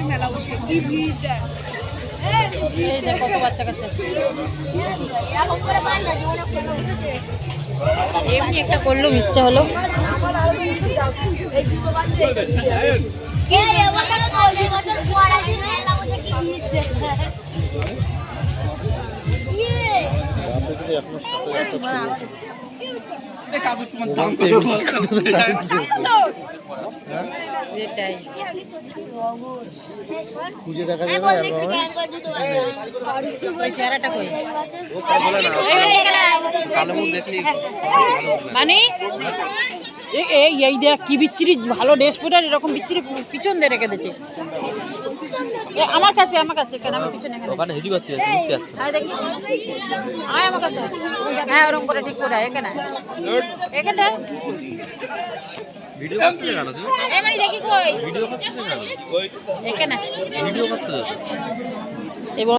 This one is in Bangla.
মেলা বসে কি ভিড় দেয়, কত বাচ্চা কাচ্চা। এমনি একটা করলাম, ইচ্ছা হলো। সেটাই খুঁজে দেখা যাবে মানে এই দেখ কি বিচ্ছিরি ভালো ড্রেস পরে এরকম বিচ্ছিরি পিছন দিয়ে রেখে দিচ্ছে। আমার কাছে কেন আমি পিছনে দেখি আয় আমার কাছে। হ্যাঁ ওরকম করে ঠিক করে এখানে ভিডিও করতে জানো তুমি? এমনি দেখি কই ভিডিও করতে জানো? এখানে ভিডিও করতে জানো?